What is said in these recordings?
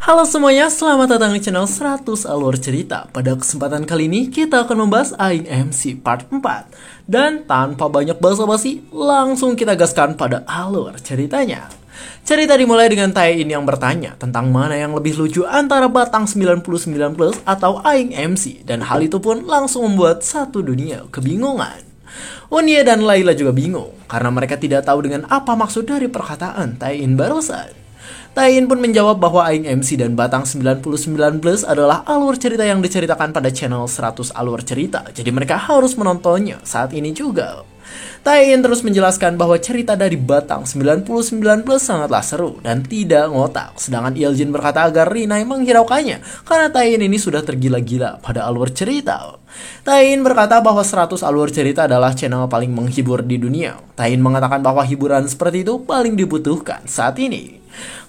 Halo semuanya, selamat datang di channel 100 Alur Cerita. Pada kesempatan kali ini kita akan membahas Aing MC part 4. Dan tanpa banyak basa-basi, langsung kita gaskan pada alur ceritanya. Cerita dimulai dengan Taein yang bertanya tentang mana yang lebih lucu antara Batang 99 Plus atau Aing MC. Dan hal itu pun langsung membuat satu dunia kebingungan. Unie dan Layla juga bingung karena mereka tidak tahu dengan apa maksud dari perkataan Taein barusan. Taein pun menjawab bahwa Aing MC dan Batang 99 Plus adalah alur cerita yang diceritakan pada channel 100 Alur Cerita. Jadi mereka harus menontonnya saat ini juga. Taein terus menjelaskan bahwa cerita dari Batang 99 Plus sangatlah seru dan tidak ngotak. Sedangkan Iljin berkata agar Rinai menghiraukannya karena Taein ini sudah tergila-gila pada alur cerita. Taein berkata bahwa 100 Alur Cerita adalah channel paling menghibur di dunia. Taein mengatakan bahwa hiburan seperti itu paling dibutuhkan saat ini.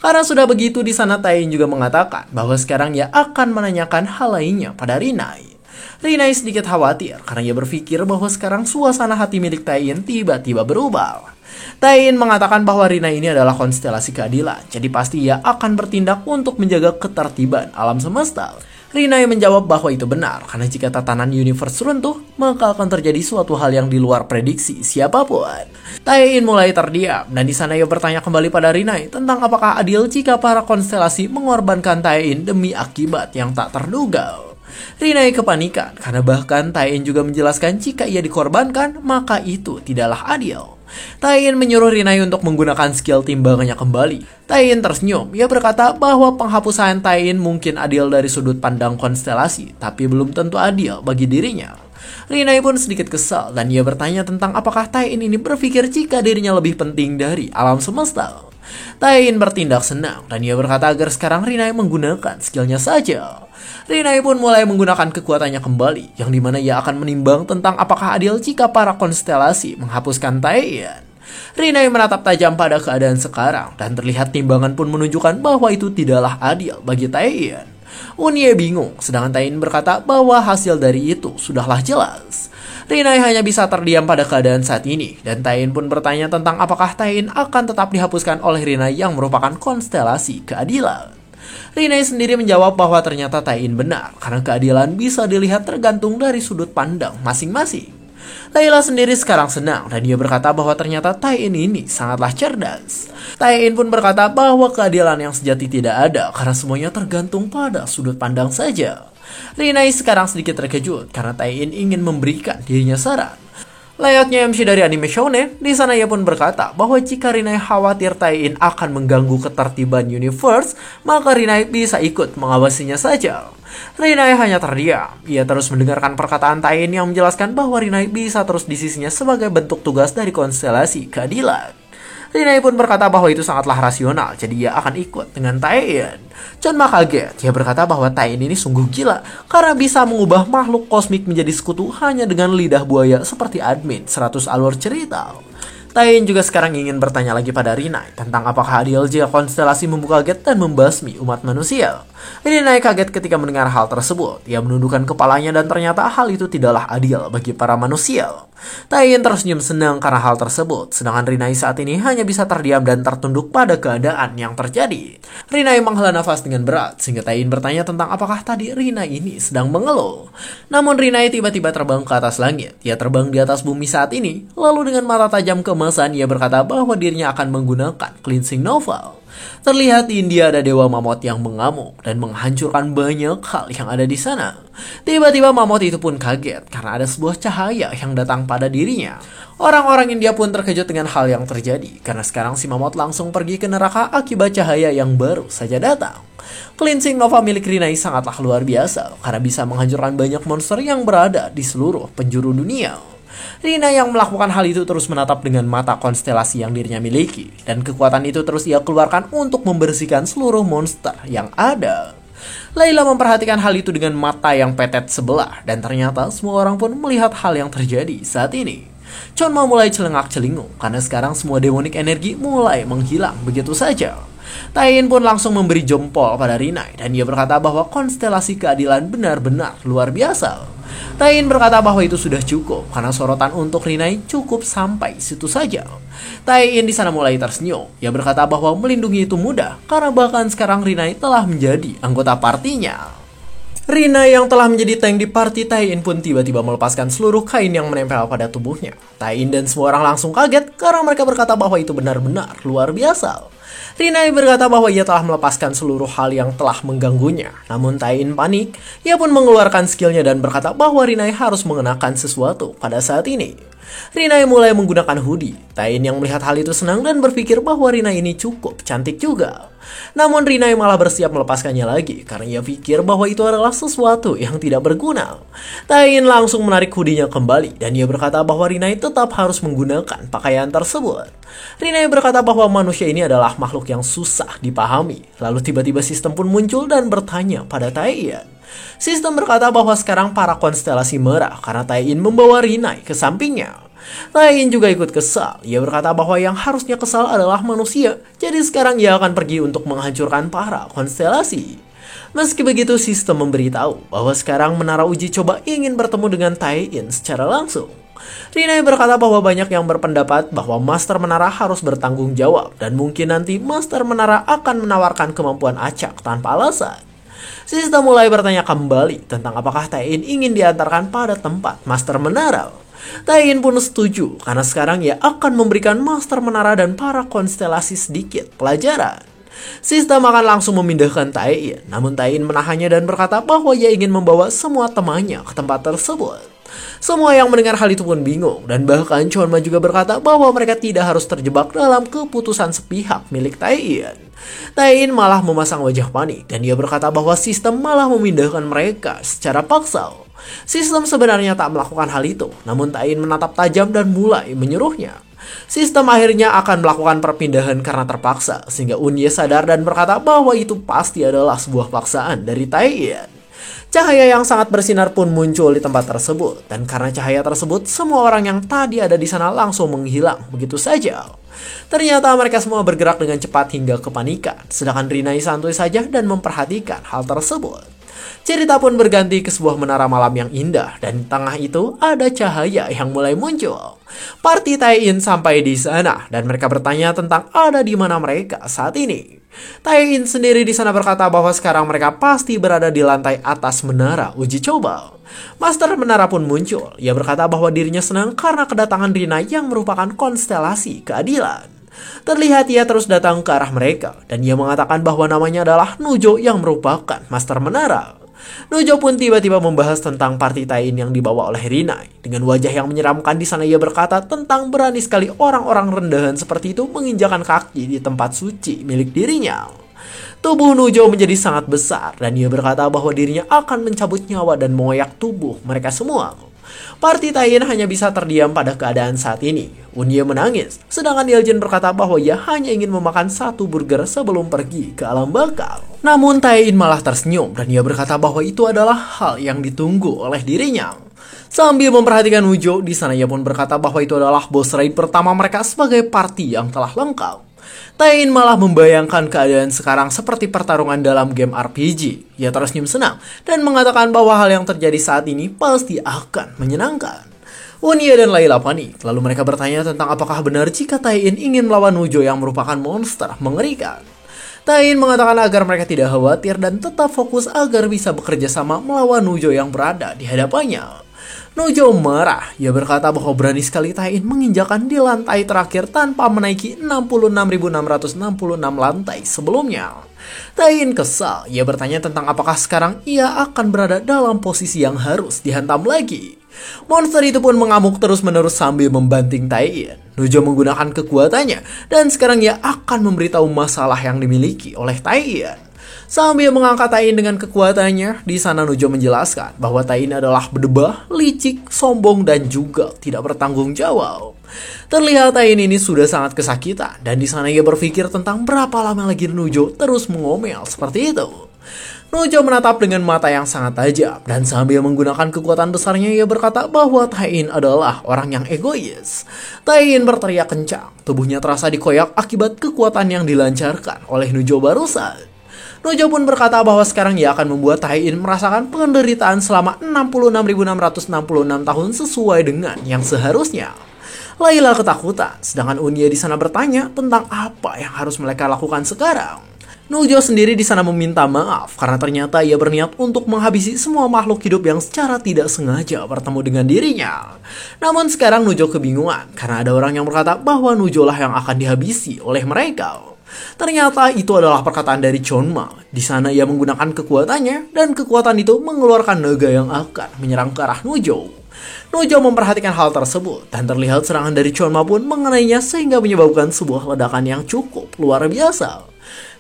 Karena sudah begitu, di sana Taein juga mengatakan bahwa sekarang ia akan menanyakan hal lainnya pada Rinai. Rinai sedikit khawatir karena ia berpikir bahwa sekarang suasana hati milik Taein tiba-tiba berubah. Taein mengatakan bahwa Rinai ini adalah konstelasi keadilan, jadi pasti ia akan bertindak untuk menjaga ketertiban alam semesta. Rinai menjawab bahwa itu benar, karena jika tatanan universe runtuh, maka akan terjadi suatu hal yang di luar prediksi siapapun. Taein mulai terdiam, dan di sana ia bertanya kembali pada Rinai tentang apakah adil jika para konstelasi mengorbankan Taein demi akibat yang tak terduga. Rinai kepanikan, karena bahkan Taein juga menjelaskan jika ia dikorbankan, maka itu tidaklah adil. Taein menyuruh Rinai untuk menggunakan skill timbangannya kembali. Taein tersenyum. Ia berkata bahwa penghapusan Taein mungkin adil dari sudut pandang konstelasi, tapi belum tentu adil bagi dirinya. Rinai pun sedikit kesal dan ia bertanya tentang apakah Taein ini berpikir jika dirinya lebih penting dari alam semesta. Taein bertindak senang dan ia berkata agar sekarang Rinai menggunakan skillnya saja. Rinai pun mulai menggunakan kekuatannya kembali, yang dimana ia akan menimbang tentang apakah adil jika para konstelasi menghapuskan Taein. Rinai menatap tajam pada keadaan sekarang, dan terlihat timbangan pun menunjukkan bahwa itu tidaklah adil bagi Taein. Unie bingung, sedangkan Taein berkata bahwa hasil dari itu sudahlah jelas. Rinai hanya bisa terdiam pada keadaan saat ini, dan Taein pun bertanya tentang apakah Taein akan tetap dihapuskan oleh Rinai yang merupakan konstelasi keadilan. Rinai sendiri menjawab bahwa ternyata Taein benar, karena keadilan bisa dilihat tergantung dari sudut pandang masing-masing. Layla sendiri sekarang senang dan dia berkata bahwa ternyata Taein ini sangatlah cerdas. Taein pun berkata bahwa keadilan yang sejati tidak ada karena semuanya tergantung pada sudut pandang saja. Rinai sekarang sedikit terkejut karena Taein ingin memberikan dirinya saran. Layaknya MC dari anime shonen, di sana ia pun berkata bahwa jika Rinai khawatir Taein akan mengganggu ketertiban universe, maka Rinai bisa ikut mengawasinya saja. Rinai hanya terdiam. Ia terus mendengarkan perkataan Taein yang menjelaskan bahwa Rinai bisa terus di sisinya sebagai bentuk tugas dari konstelasi keadilan. Rinai pun berkata bahwa itu sangatlah rasional, jadi ia akan ikut dengan Taein. Chunma kaget, dia berkata bahwa Taein ini sungguh gila karena bisa mengubah makhluk kosmik menjadi sekutu hanya dengan lidah buaya seperti admin 100 alur cerita. Taein juga sekarang ingin bertanya lagi pada Rinai tentang apakah adil jika konstelasi membuka gate dan membasmi umat manusia. Rinai kaget ketika mendengar hal tersebut. Ia menundukkan kepalanya dan ternyata hal itu tidaklah adil bagi para manusia. Taein tersenyum senang karena hal tersebut, sedangkan Rinai saat ini hanya bisa terdiam dan tertunduk pada keadaan yang terjadi. Rinai menghela nafas dengan berat, sehingga Taein bertanya tentang apakah tadi Rinai ini sedang mengeluh. Namun Rinai tiba-tiba terbang ke atas langit. Ia terbang di atas bumi saat ini, lalu dengan mata tajam keemasan ia berkata bahwa dirinya akan menggunakan cleansing novel. Terlihat di India ada Dewa Mammoth yang mengamuk dan menghancurkan banyak hal yang ada di sana. Tiba-tiba Mammoth itu pun kaget karena ada sebuah cahaya yang datang pada dirinya. Orang-orang India pun terkejut dengan hal yang terjadi karena sekarang si Mammoth langsung pergi ke neraka akibat cahaya yang baru saja datang. Cleansing Nova milik Rinai sangatlah luar biasa karena bisa menghancurkan banyak monster yang berada di seluruh penjuru dunia. Rinai yang melakukan hal itu terus menatap dengan mata konstelasi yang dirinya miliki, dan kekuatan itu terus ia keluarkan untuk membersihkan seluruh monster yang ada. Layla memperhatikan hal itu dengan mata yang petet sebelah, dan ternyata semua orang pun melihat hal yang terjadi saat ini. Chunma mulai celengak-celinguk karena sekarang semua demonic energi mulai menghilang begitu saja. Taein pun langsung memberi jempol pada Rinai dan ia berkata bahwa konstelasi keadilan benar-benar luar biasa. Tain berkata bahwa itu sudah cukup karena sorotan untuk Rinai cukup sampai situ saja. Tain di sana mulai tersenyum. Ia berkata bahwa melindungi itu mudah karena bahkan sekarang Rinai telah menjadi anggota partinya. Rinai yang telah menjadi tank di party Tain pun tiba-tiba melepaskan seluruh kain yang menempel pada tubuhnya. Tain dan semua orang langsung kaget karena mereka berkata bahwa itu benar-benar luar biasa. Rinai berkata bahwa ia telah melepaskan seluruh hal yang telah mengganggunya. Namun Tain panik, ia pun mengeluarkan skillnya dan berkata bahwa Rinai harus mengenakan sesuatu pada saat ini. Rinai mulai menggunakan hoodie. Tain yang melihat hal itu senang dan berpikir bahwa Rinai ini cukup cantik juga. Namun Rinai malah bersiap melepaskannya lagi karena ia pikir bahwa itu adalah sesuatu yang tidak berguna. Tain langsung menarik hoodie-nya kembali dan ia berkata bahwa Rinai tetap harus menggunakan pakaian tersebut. Rinai berkata bahwa manusia ini adalah makhluk yang susah dipahami. Lalu tiba-tiba sistem pun muncul dan bertanya pada Tain. Sistem berkata bahwa sekarang para konstelasi merah karena Tain membawa Rinai ke sampingnya. Tain juga ikut kesal. Ia berkata bahwa yang harusnya kesal adalah manusia. Jadi sekarang ia akan pergi untuk menghancurkan para konstelasi. Meski begitu, sistem memberitahu bahwa sekarang menara uji coba ingin bertemu dengan Tain secara langsung. Rinai berkata bahwa banyak yang berpendapat bahwa Master Menara harus bertanggung jawab dan mungkin nanti Master Menara akan menawarkan kemampuan acak tanpa alasan. Sistem mulai bertanya kembali tentang apakah Tain ingin diantarkan pada tempat Master Menara. Tain pun setuju karena sekarang ia akan memberikan Master Menara dan para konstelasi sedikit pelajaran. Sistem akan langsung memindahkan Tain, namun Tain menahannya dan berkata bahwa ia ingin membawa semua temannya ke tempat tersebut. Semua yang mendengar hal itu pun bingung dan bahkan Chonma juga berkata bahwa mereka tidak harus terjebak dalam keputusan sepihak milik Tain. Tain malah memasang wajah panik dan dia berkata bahwa sistem malah memindahkan mereka secara paksa. Sistem sebenarnya tak melakukan hal itu, namun Tain menatap tajam dan mulai menyuruhnya. Sistem akhirnya akan melakukan perpindahan karena terpaksa, sehingga Unye sadar dan berkata bahwa itu pasti adalah sebuah paksaan dari Tain. Cahaya yang sangat bersinar pun muncul di tempat tersebut, dan karena cahaya tersebut, semua orang yang tadi ada di sana langsung menghilang begitu saja. Ternyata mereka semua bergerak dengan cepat hingga kepanikan, sedangkan Rinai santuy saja dan memperhatikan hal tersebut. Cerita pun berganti ke sebuah menara malam yang indah, dan di tengah itu ada cahaya yang mulai muncul. Party Tain sampai di sana, dan mereka bertanya tentang ada di mana mereka saat ini. Tain sendiri di sana berkata bahwa sekarang mereka pasti berada di lantai atas menara uji coba. Master Menara pun muncul. Ia berkata bahwa dirinya senang karena kedatangan Rinai yang merupakan konstelasi keadilan. Terlihat ia terus datang ke arah mereka, dan ia mengatakan bahwa namanya adalah Nujo yang merupakan Master Menara. Nujo pun tiba-tiba membahas tentang party Tain yang dibawa oleh Rinai. Dengan wajah yang menyeramkan di sana ia berkata tentang berani sekali orang-orang rendahan seperti itu menginjakan kaki di tempat suci milik dirinya. Tubuh Nujo menjadi sangat besar dan ia berkata bahwa dirinya akan mencabut nyawa dan mengoyak tubuh mereka semua. Party Tain hanya bisa terdiam pada keadaan saat ini. Unye menangis, sedangkan Yeoljin berkata bahwa ia hanya ingin memakan satu burger sebelum pergi ke alam baka. Namun Tain malah tersenyum dan ia berkata bahwa itu adalah hal yang ditunggu oleh dirinya. Sambil memperhatikan Nujo, di sana ia pun berkata bahwa itu adalah boss raid pertama mereka sebagai party yang telah lengkap. Tain malah membayangkan keadaan sekarang seperti pertarungan dalam game RPG. Ia tersenyum senang dan mengatakan bahwa hal yang terjadi saat ini pasti akan menyenangkan. Unye dan Layla panik, lalu mereka bertanya tentang apakah benar jika Tain ingin melawan Nujo yang merupakan monster mengerikan. Tain mengatakan agar mereka tidak khawatir dan tetap fokus agar bisa bekerja sama melawan Nujo yang berada di hadapannya. Nujo marah. Ia berkata bahwa berani sekali Tain menginjakan di lantai terakhir tanpa menaiki 66.666 lantai sebelumnya. Tain kesal. Ia bertanya tentang apakah sekarang ia akan berada dalam posisi yang harus dihantam lagi. Monster itu pun mengamuk terus-menerus sambil membanting Tain. Nujo menggunakan kekuatannya dan sekarang ia akan memberitahu masalah yang dimiliki oleh Tain. Sambil mengangkat Tain dengan kekuatannya, di sana Nujo menjelaskan bahwa Tain adalah berdebah, licik, sombong, dan juga tidak bertanggung jawab. Terlihat Tain ini sudah sangat kesakitan, dan di sana ia berpikir tentang berapa lama lagi Nujo terus mengomel seperti itu. Nujo menatap dengan mata yang sangat tajam, dan sambil menggunakan kekuatan besarnya ia berkata bahwa Tain adalah orang yang egois. Tain berteriak kencang, tubuhnya terasa dikoyak akibat kekuatan yang dilancarkan oleh Nujo barusan. Nujo pun berkata bahwa sekarang ia akan membuat Tai-in merasakan penderitaan selama 66.666 tahun sesuai dengan yang seharusnya. Layla ketakutan, sedangkan Unie di sana bertanya tentang apa yang harus mereka lakukan sekarang. Nujo sendiri di sana meminta maaf karena ternyata ia berniat untuk menghabisi semua makhluk hidup yang secara tidak sengaja bertemu dengan dirinya. Namun sekarang Nujo kebingungan karena ada orang yang berkata bahwa Nujo lah yang akan dihabisi oleh mereka. Ternyata itu adalah perkataan dari Chonma. Di sana ia menggunakan kekuatannya dan kekuatan itu mengeluarkan naga yang akan menyerang ke arah Nujo. Nujo memperhatikan hal tersebut dan terlihat serangan dari Chonma pun mengenainya sehingga menyebabkan sebuah ledakan yang cukup luar biasa.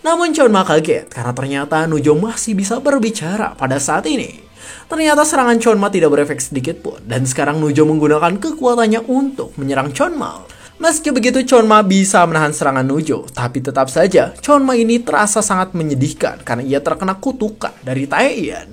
Namun Chonma kaget karena ternyata Nujo masih bisa berbicara pada saat ini. Ternyata serangan Chonma tidak berefek sedikit pun dan sekarang Nujo menggunakan kekuatannya untuk menyerang Chonma. Meski begitu Chonma bisa menahan serangan Nujo, tapi tetap saja Chonma ini terasa sangat menyedihkan karena ia terkena kutukan dari Tai-in.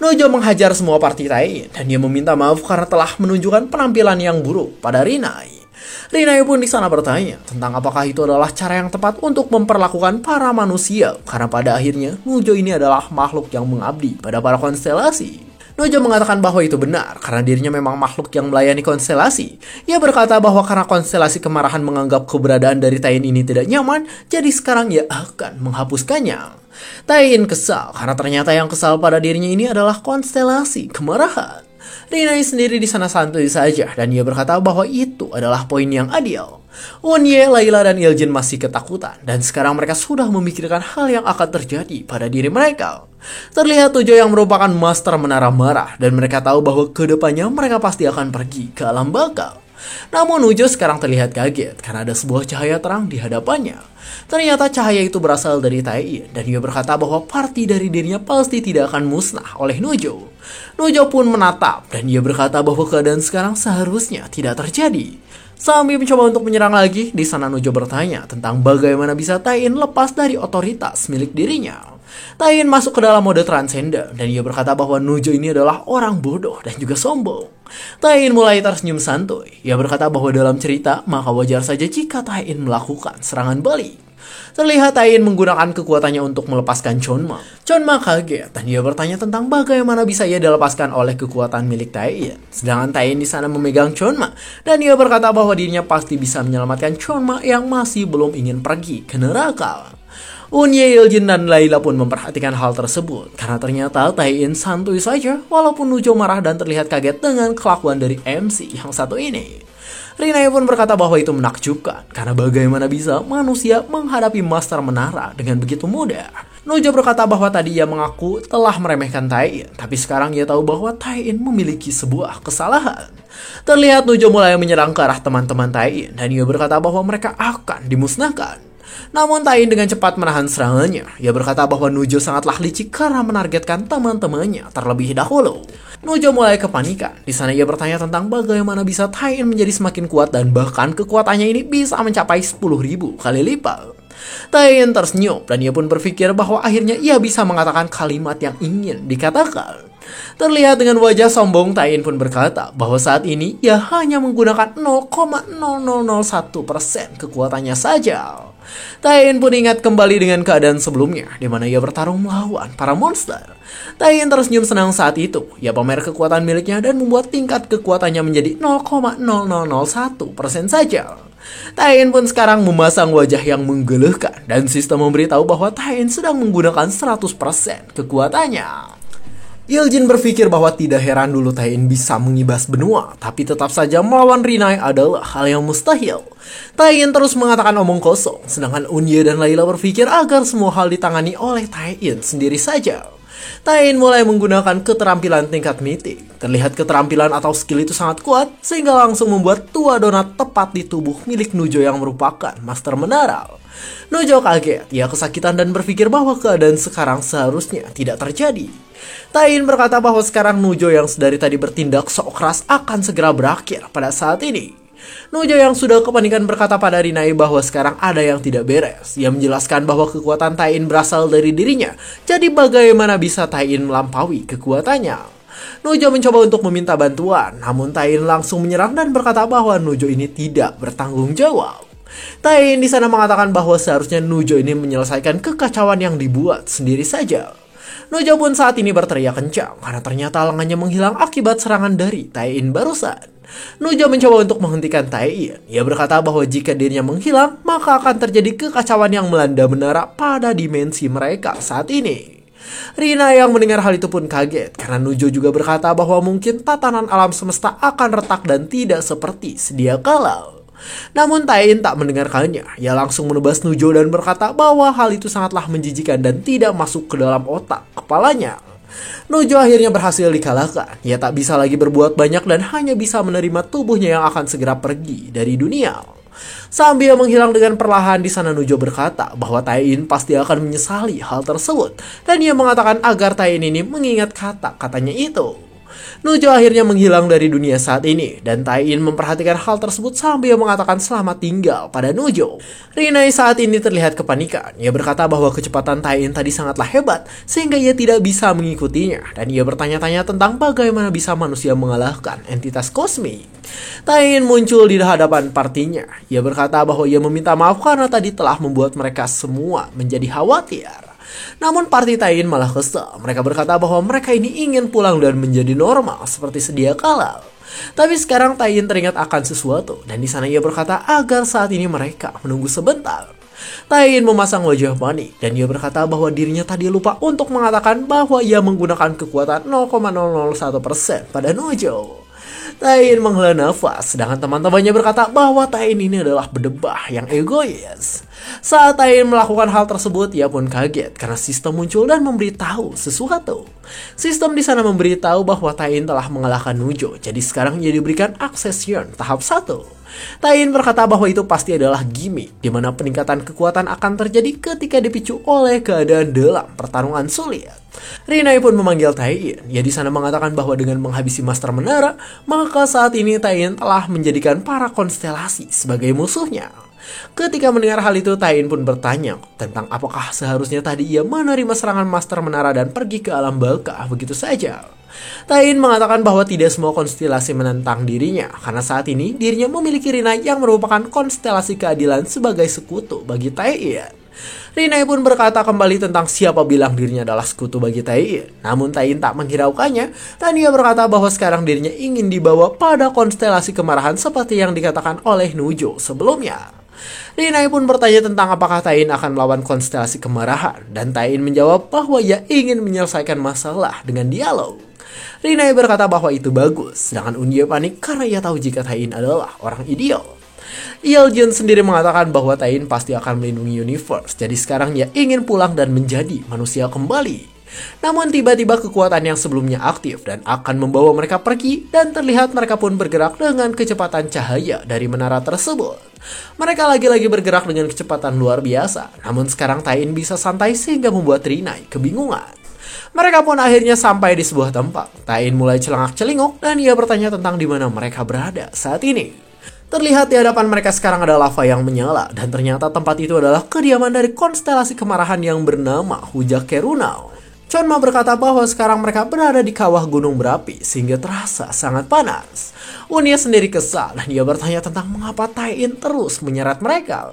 Nujo menghajar semua parti Tai-in dan dia meminta maaf karena telah menunjukkan penampilan yang buruk pada Rinai. Rinai pun di sana bertanya tentang apakah itu adalah cara yang tepat untuk memperlakukan para manusia karena pada akhirnya Nujo ini adalah makhluk yang mengabdi pada para konstelasi. Nujo mengatakan bahwa itu benar karena dirinya memang makhluk yang melayani konstelasi. Ia berkata bahwa karena konstelasi kemarahan menganggap keberadaan dari Tai-in ini tidak nyaman, jadi sekarang ia akan menghapuskannya. Tai-in kesal karena ternyata yang kesal pada dirinya ini adalah konstelasi kemarahan. Rinai sendiri di sana santuy saja dan ia berkata bahwa itu adalah poin yang adil. Unie, Layla, dan Iljin masih ketakutan dan sekarang mereka sudah memikirkan hal yang akan terjadi pada diri mereka. Terlihat Nujo yang merupakan master menara marah dan mereka tahu bahwa kedepannya mereka pasti akan pergi ke alam baka. Namun Nujo sekarang terlihat kaget karena ada sebuah cahaya terang di hadapannya. Ternyata cahaya itu berasal dari Tai-in dan ia berkata bahwa parti dari dirinya pasti tidak akan musnah oleh Nujo. Nujo pun menatap dan ia berkata bahwa keadaan sekarang seharusnya tidak terjadi. Sambil mencoba untuk menyerang lagi, di sana Nujo bertanya tentang bagaimana bisa Tai-in lepas dari otoritas milik dirinya. Tai-in masuk ke dalam mode transcendent dan ia berkata bahwa Nujo ini adalah orang bodoh dan juga sombong. Tai-in mulai tersenyum santuy. Ia berkata bahwa dalam cerita, maka wajar saja jika Tai-in melakukan serangan balik. Terlihat Tai-in menggunakan kekuatannya untuk melepaskan Chonma. Chonma kaget dan ia bertanya tentang bagaimana bisa ia dilepaskan oleh kekuatan milik Tai-in. Sedangkan Tai-in di sana memegang Chonma dan ia berkata bahwa dirinya pasti bisa menyelamatkan Chonma yang masih belum ingin pergi ke neraka. Unie, Iljin, dan Layla pun memperhatikan hal tersebut karena ternyata Tai-in santuy saja walaupun Nujo marah dan terlihat kaget dengan kelakuan dari MC yang satu ini. Rinai pun berkata bahwa itu menakjubkan karena bagaimana bisa manusia menghadapi master menara dengan begitu mudah. Nujo berkata bahwa tadi ia mengaku telah meremehkan Tai-in, tapi sekarang ia tahu bahwa Tai-in memiliki sebuah kesalahan. Terlihat Nujo mulai menyerang ke arah teman-teman Tai-in dan ia berkata bahwa mereka akan dimusnahkan. Namun Tai-in dengan cepat menahan serangannya. Ia berkata bahwa Nujo sangatlah licik karena menargetkan teman-temannya terlebih dahulu. Nujo mulai kepanikan. Di sana ia bertanya tentang bagaimana bisa Tai-in menjadi semakin kuat dan bahkan kekuatannya ini bisa mencapai 10.000 kali lipat. Tai-in tersenyum dan ia pun berpikir bahwa akhirnya ia bisa mengatakan kalimat yang ingin dikatakan. Terlihat dengan wajah sombong, Tai-in pun berkata bahwa saat ini ia hanya menggunakan 0,0001% kekuatannya saja. Tai-in pun ingat kembali dengan keadaan sebelumnya, di mana ia bertarung melawan para monster. Tai-in tersenyum senang saat itu. Ia pamer kekuatan miliknya dan membuat tingkat kekuatannya menjadi 0,0001% saja. Tai-in pun sekarang memasang wajah yang menggelegkan dan sistem memberitahu bahwa Tai-in sedang menggunakan 100% kekuatannya. Iljin berpikir bahwa tidak heran dulu Tai-in bisa mengibas benua, tapi tetap saja melawan Rinai adalah hal yang mustahil. Tai-in terus mengatakan omong kosong, sedangkan Unie dan Layla berpikir agar semua hal ditangani oleh Tai-in sendiri saja. Tai-in mulai menggunakan keterampilan tingkat mitik. Terlihat keterampilan atau skill itu sangat kuat, sehingga langsung membuat tua donat tepat di tubuh milik Nujo yang merupakan master menara. Nujo kaget, ia kesakitan dan berpikir bahwa keadaan sekarang seharusnya tidak terjadi. Tai-in berkata bahwa sekarang Nujo yang sedari tadi bertindak sok keras akan segera berakhir pada saat ini. Nujo yang sudah kepanikan berkata pada Rinai bahwa sekarang ada yang tidak beres. Ia menjelaskan bahwa kekuatan Tai-in berasal dari dirinya. Jadi bagaimana bisa Tai-in melampaui kekuatannya? Nujo mencoba untuk meminta bantuan, namun Tai-in langsung menyerang dan berkata bahwa Nujo ini tidak bertanggung jawab. Taein di sana mengatakan bahwa seharusnya Nujo ini menyelesaikan kekacauan yang dibuat sendiri saja. Nujo pun saat ini berteriak kencang karena ternyata lengannya menghilang akibat serangan dari Taein barusan. Nujo mencoba untuk menghentikan Taein. Ia berkata bahwa jika dirinya menghilang, maka akan terjadi kekacauan yang melanda menara pada dimensi mereka saat ini. Rina yang mendengar hal itu pun kaget karena Nujo juga berkata bahwa mungkin tatanan alam semesta akan retak dan tidak seperti sedia kala. Namun Taein tak mendengarkannya. Ia langsung menebas Nujo dan berkata bahwa hal itu sangatlah menjijikan dan tidak masuk ke dalam otak kepalanya. Nujo akhirnya berhasil dikalahkan. Ia tak bisa lagi berbuat banyak dan hanya bisa menerima tubuhnya yang akan segera pergi dari dunia. Sambil menghilang dengan perlahan, di sana Nujo berkata bahwa Taein pasti akan menyesali hal tersebut. Dan ia mengatakan agar Taein ini mengingat kata-katanya itu. Nujo akhirnya menghilang dari dunia saat ini, dan Taein memperhatikan hal tersebut sambil mengatakan selamat tinggal pada Nujo. Rinai saat ini terlihat kepanikan. Ia berkata bahwa kecepatan Taein tadi sangatlah hebat, sehingga ia tidak bisa mengikutinya, dan ia bertanya-tanya tentang bagaimana bisa manusia mengalahkan entitas kosmik. Taein muncul di hadapan partinya. Ia berkata bahwa ia meminta maaf karena tadi telah membuat mereka semua menjadi khawatir. Namun parti Taein malah kesal. Mereka berkata bahwa mereka ini ingin pulang dan menjadi normal seperti sedia kala. Tapi sekarang Taein teringat akan sesuatu, dan di sana ia berkata agar saat ini mereka menunggu sebentar. Taein memasang wajah panik dan ia berkata bahwa dirinya tadi lupa untuk mengatakan bahwa ia menggunakan kekuatan 0,001% pada Nujo. Taein menghela nafas, sedangkan teman-temannya berkata bahwa Taein ini adalah berdebah yang egois. Saat Taein melakukan hal tersebut, ia pun kaget karena sistem muncul dan memberitahu sesuatu. Sistem di sana memberitahu bahwa Taein telah mengalahkan Nujo, jadi sekarang ia diberikan akses Yearn tahap 1. Taein berkata bahwa itu pasti adalah gimmick, di mana peningkatan kekuatan akan terjadi ketika dipicu oleh keadaan dalam pertarungan sulit. Rinai pun memanggil Taein. Ia di sana mengatakan bahwa dengan menghabisi Master Menara, maka saat ini Taein telah menjadikan para konstelasi sebagai musuhnya. Ketika mendengar hal itu, Taein pun bertanya tentang apakah seharusnya tadi ia menerima serangan Master Menara dan pergi ke alam baka begitu saja. Taein mengatakan bahwa tidak semua konstelasi menentang dirinya, karena saat ini dirinya memiliki Rinai yang merupakan konstelasi keadilan sebagai sekutu bagi Taein. Rinai pun berkata kembali tentang siapa bilang dirinya adalah sekutu bagi Taein. Namun Taein tak menghiraukannya, dan ia berkata bahwa sekarang dirinya ingin dibawa pada konstelasi kemarahan seperti yang dikatakan oleh Nujo sebelumnya. Rinai pun bertanya tentang apakah Taein akan melawan konstelasi kemarahan, dan Taein menjawab bahwa ia ingin menyelesaikan masalah dengan dialog. Rinai berkata bahwa itu bagus, sedangkan Unia panik karena ia tahu jika Taein adalah orang idiot. Yeoljun sendiri mengatakan bahwa Taein pasti akan melindungi universe, jadi sekarang ia ingin pulang dan menjadi manusia kembali. Namun tiba-tiba kekuatan yang sebelumnya aktif dan akan membawa mereka pergi, dan terlihat mereka pun bergerak dengan kecepatan cahaya dari menara tersebut. Mereka lagi-lagi bergerak dengan kecepatan luar biasa, namun sekarang Taein bisa santai sehingga membuat Rinai kebingungan. Mereka pun akhirnya sampai di sebuah tempat. Taein mulai celangak-celinguk dan ia bertanya tentang di mana mereka berada saat ini. Terlihat di hadapan mereka sekarang ada lava yang menyala, dan ternyata tempat itu adalah kediaman dari konstelasi kemarahan yang bernama Hujake Runao. Chonma berkata bahwa sekarang mereka berada di kawah gunung berapi sehingga terasa sangat panas. Unia sendiri kesal dan dia bertanya tentang mengapa Taein terus menyeret mereka.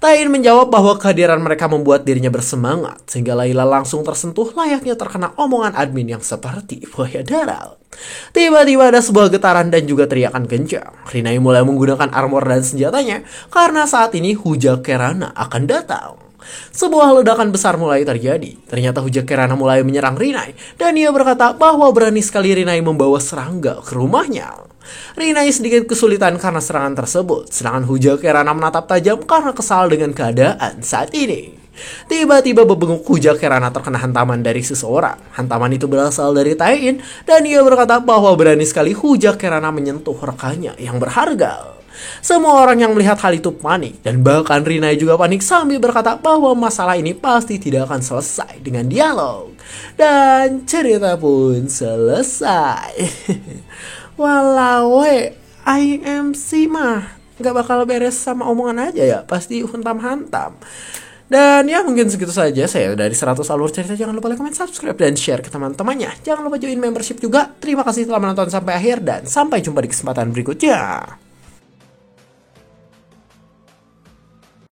Taein menjawab bahwa kehadiran mereka membuat dirinya bersemangat sehingga Layla langsung tersentuh layaknya terkena omongan admin yang seperti buaya darat. Tiba-tiba ada sebuah getaran dan juga teriakan kencang. Rinai mulai menggunakan armor dan senjatanya karena saat ini Hujake Rana akan datang. Sebuah ledakan besar mulai terjadi. Ternyata Hujake Rana mulai menyerang Rinai dan ia berkata bahwa berani sekali Rinai membawa serangga ke rumahnya. Rinai sedikit kesulitan karena serangan tersebut, sedangkan Hujake Rana menatap tajam karena kesal dengan keadaan saat ini. Tiba-tiba bebenguk Hujake Rana terkena hantaman dari seseorang. Hantaman itu berasal dari Taein dan ia berkata bahwa berani sekali Hujake Rana menyentuh rekannya yang berharga. Semua orang yang melihat hal itu panik dan bahkan Rinai juga panik sambil berkata bahwa masalah ini pasti tidak akan selesai dengan dialog. Dan cerita pun selesai. Walau IMC mah gak bakal beres sama omongan aja ya, pasti hantam-hantam. Dan ya mungkin segitu saja saya dari 100 alur cerita. Jangan lupa like, comment, subscribe, dan share ke teman-temannya. Jangan lupa join membership juga. Terima kasih telah menonton sampai akhir dan sampai jumpa di kesempatan berikutnya.